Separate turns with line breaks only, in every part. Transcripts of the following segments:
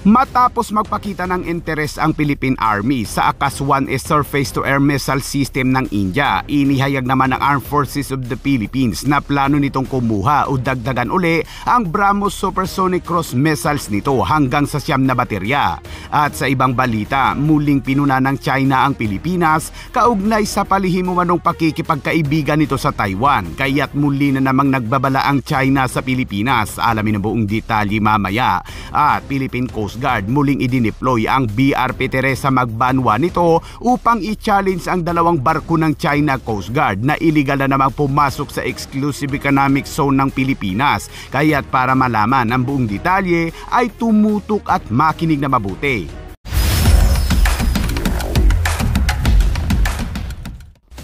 Matapos magpakita ng interes ang Philippine Army sa ACAS-1S surface-to-air missile system ng India, inihayag naman ng Armed Forces of the Philippines na plano nitong kumuha o dagdagan uli ang BrahMos supersonic cruise missiles nito hanggang sa 9 na baterya. At sa ibang balita, muling pinuna ng China ang Pilipinas kaugnay sa palihim umanong pakikipagkaibigan nito sa Taiwan, kaya't muli na namang nagbabala ang China sa Pilipinas. Alamin ang buong detalye mamaya. At Philippine Coast Guard muling idineploy ang BRP Teresa Magbanwa nito upang i-challenge ang dalawang barko ng China Coast Guard na iligal na namang pumasok sa exclusive economic zone ng Pilipinas. Kaya't para malaman ang buong detalye ay tumutok at makinig na mabuti.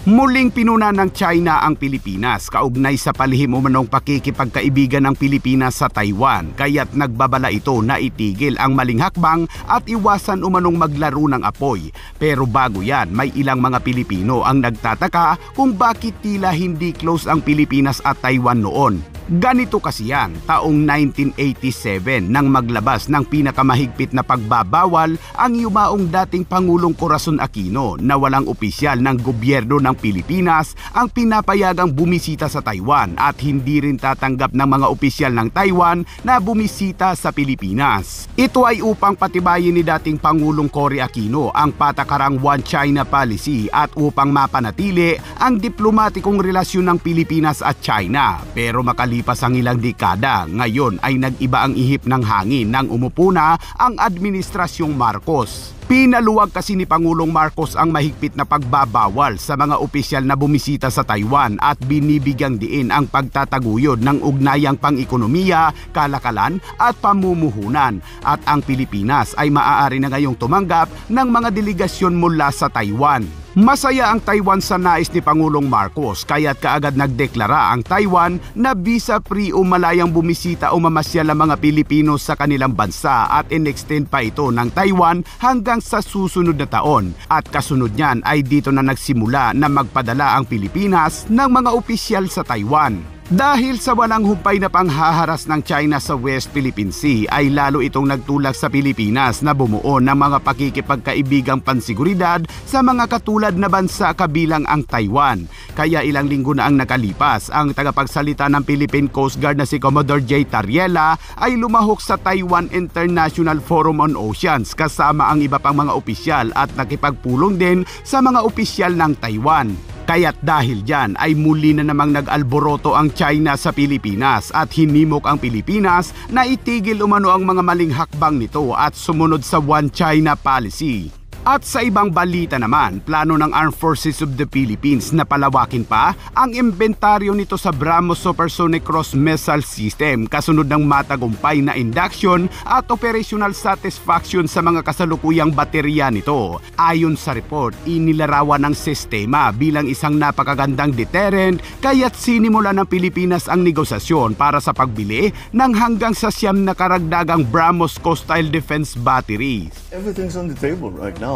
Muling pinuna ng China ang Pilipinas kaugnay sa palihim umanong pakikipagkaibigan ng Pilipinas sa Taiwan, kaya't nagbabala ito na itigil ang maling hakbang at iwasan umanong maglaro ng apoy. Pero bago yan, may ilang mga Pilipino ang nagtataka kung bakit tila hindi close ang Pilipinas at Taiwan noon. Ganito kasi yan, taong 1987 nang maglabas ng pinakamahigpit na pagbabawal ang yumaong dating Pangulong Corazon Aquino na walang opisyal ng gobyerno ng Pilipinas ang pinapayagang bumisita sa Taiwan at hindi rin tatanggap ng mga opisyal ng Taiwan na bumisita sa Pilipinas. Ito ay upang patibayin ni dating Pangulong Cory Aquino ang patakarang One China policy at upang mapanatili ang diplomatikong relasyon ng Pilipinas at China. Pero makalipas ang ilang dekada, ngayon ay nag-iba ang ihip ng hangin nang umupo na ang Administrasyong Marcos. Pinaluwag kasi ni Pangulong Marcos ang mahigpit na pagbabawal sa mga opisyal na bumisita sa Taiwan at binibigyang diin ang pagtataguyod ng ugnayang pang-ekonomiya, kalakalan at pamumuhunan. At ang Pilipinas ay maaari na ngayong tumanggap ng mga delegasyon mula sa Taiwan. Masaya ang Taiwan sa nais ni Pangulong Marcos, kaya't kaagad nagdeklara ang Taiwan na visa-free o malayang bumisita o mamasyal ang mga Pilipino sa kanilang bansa at in-extend pa ito ng Taiwan hanggang sa susunod na taon. At kasunod niyan ay dito na nagsimula na magpadala ang Pilipinas ng mga opisyal sa Taiwan. Dahil sa walang humpay na panghaharas ng China sa West Philippine Sea ay lalo itong nagtulak sa Pilipinas na bumuo ng mga pakikipagkaibigang pansiguridad sa mga katulad na bansa kabilang ang Taiwan. Kaya ilang linggo na ang nakalipas, ang tagapagsalita ng Philippine Coast Guard na si Commodore J. Tariela ay lumahok sa Taiwan International Forum on Oceans kasama ang iba pang mga opisyal at nakipagpulong din sa mga opisyal ng Taiwan. Kaya't dahil dyan ay muli na namang nag-alboroto ang China sa Pilipinas at hinimok ang Pilipinas na itigil umano ang mga maling hakbang nito at sumunod sa One China policy. At sa ibang balita naman, plano ng Armed Forces of the Philippines na palawakin pa ang imbentaryo nito sa BrahMos Supersonic Cruise Missile System kasunod ng matagumpay na induction at operational satisfaction sa mga kasalukuyang baterya nito. Ayon sa report, inilarawan ng sistema bilang isang napakagandang deterrent, kaya't sinimula ng Pilipinas ang negosasyon para sa pagbili ng hanggang sa 9 na karagdagang BrahMos Coastal Defense Batteries.
Everything's on the table right now.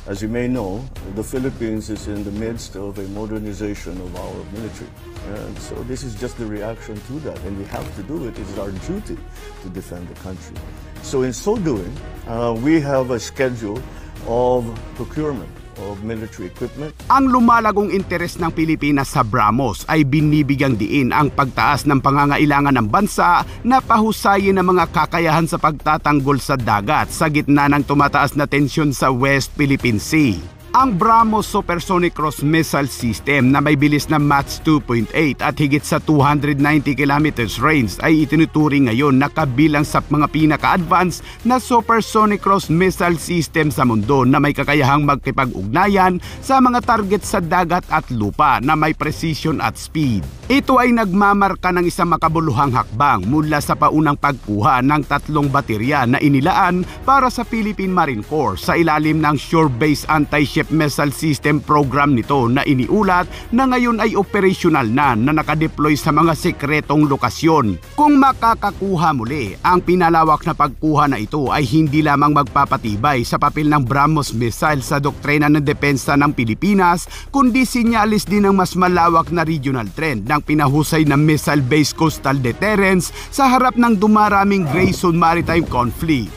As you may know, the Philippines is in the midst of a modernization of our military. And so this is just the reaction to that, and we have to do it. It is our duty to defend the country. So in so doing, we have a schedule of procurement of military equipment.
Ang lumalagong interes ng Pilipinas sa BrahMos ay binibigyang diin ang pagtaas ng pangangailangan ng bansa na pahusayin ang mga kakayahan sa pagtatanggol sa dagat sa gitna ng tumataas na tensyon sa West Philippine Sea. Ang BrahMos Supersonic Cruise Missile System na may bilis na Mach 2.8 at higit sa 290 kilometers range ay itinuturing ngayon na kabilang sa mga pinaka-advanced na supersonic cruise missile system sa mundo na may kakayahang magkipag-ugnayan sa mga target sa dagat at lupa na may precision at speed. Ito ay nagmamarka ng isang makabuluhang hakbang mula sa paunang pagkuha ng 3 baterya na inilaan para sa Philippine Marine Corps sa ilalim ng Shore-Based Anti-Ship Missile System program nito na iniulat na ngayon ay operational na nakadeploy sa mga sekretong lokasyon. Kung makakakuha muli, ang pinalawak na pagkuha na ito ay hindi lamang magpapatibay sa papel ng BrahMos missile sa doktrina ng depensa ng Pilipinas, kundi sinyalis din ng mas malawak na regional trend ng pinahusay na missile-based coastal deterrence sa harap ng dumaraming gray zone maritime conflict.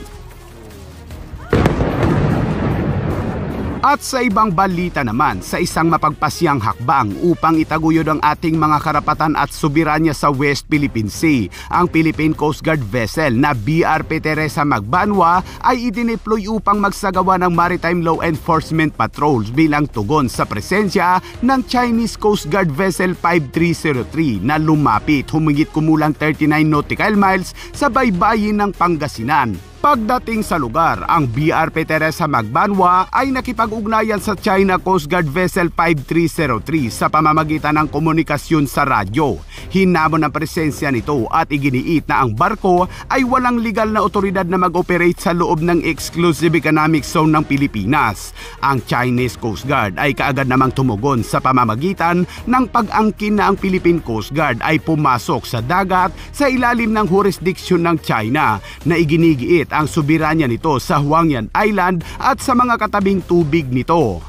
At sa ibang balita naman, sa isang mapagpasyang hakbang upang itaguyod ang ating mga karapatan at soberanya sa West Philippine Sea, ang Philippine Coast Guard vessel na BRP Teresa Magbanwa ay idineploy upang magsagawa ng maritime law enforcement patrols bilang tugon sa presensya ng Chinese Coast Guard Vessel 5303 na lumapit humigit kumulang 39 nautical miles sa baybayin ng Pangasinan. Pagdating sa lugar, ang BRP Teresa Magbanwa ay nakipag-ugnayan sa China Coast Guard Vessel 5303 sa pamamagitan ng komunikasyon sa radyo. Hinamon ang presensya nito at iginiit na ang barko ay walang legal na otoridad na mag-operate sa loob ng Exclusive Economic Zone ng Pilipinas. Ang Chinese Coast Guard ay kaagad namang tumugon sa pamamagitan ng pag-angkin na ang Philippine Coast Guard ay pumasok sa dagat sa ilalim ng jurisdiction ng China na iginigiit ang soberanya nito sa Huangyan Island at sa mga katabing tubig nito.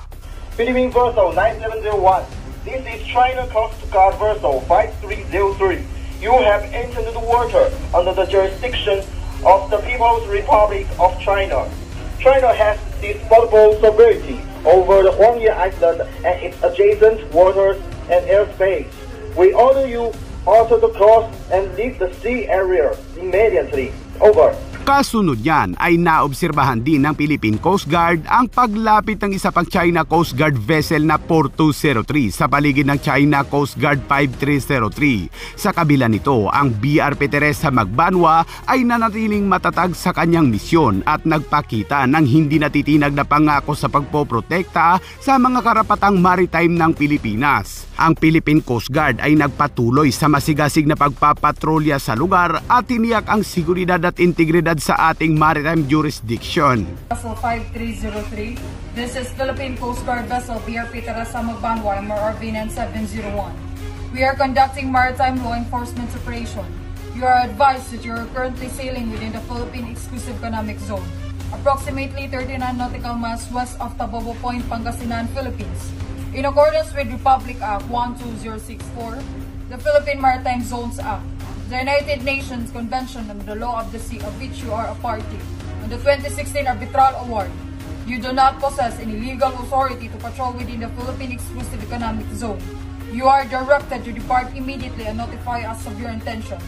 Philippine Vessel 9701, this is China Coast Guard Vessel 5303. You have entered the water under the jurisdiction of the People's Republic of China. China has disputable sovereignty over the Huangyan Island and its adjacent waters and airspace. We order you also to cross and leave the sea area immediately. Over.
Kasunod yan ay naobserbahan din ng Philippine Coast Guard ang paglapit ng isa pang China Coast Guard vessel na 4203 sa paligid ng China Coast Guard 5303. Sa kabila nito, ang BRP Teresa Magbanwa ay nanatiling matatag sa kanyang misyon at nagpakita ng hindi natitinag na pangako sa pagpoprotekta sa mga karapatang maritime ng Pilipinas. Ang Philippine Coast Guard ay nagpatuloy sa masigasig na pagpapatrolya sa lugar at tiniyak ang seguridad at integridad sa ating maritime jurisdiction.
Vessel 5303, this is Philippine Coast Guard Vessel BRP Teresa Magbanwa, MRV 9701. We are conducting maritime law enforcement operation. You are advised that you are currently sailing within the Philippine Exclusive Economic Zone, approximately 39 nautical miles west of Tabobo Point, Pangasinan, Philippines. In accordance with Republic Act 12064, the Philippine Maritime Zones Act, the United Nations Convention on the Law of the Sea, of which you are a party, and the 2016 Arbitral Award, you do not possess any legal authority to patrol within the Philippine Exclusive Economic Zone. You are directed to depart immediately and notify us of your intentions.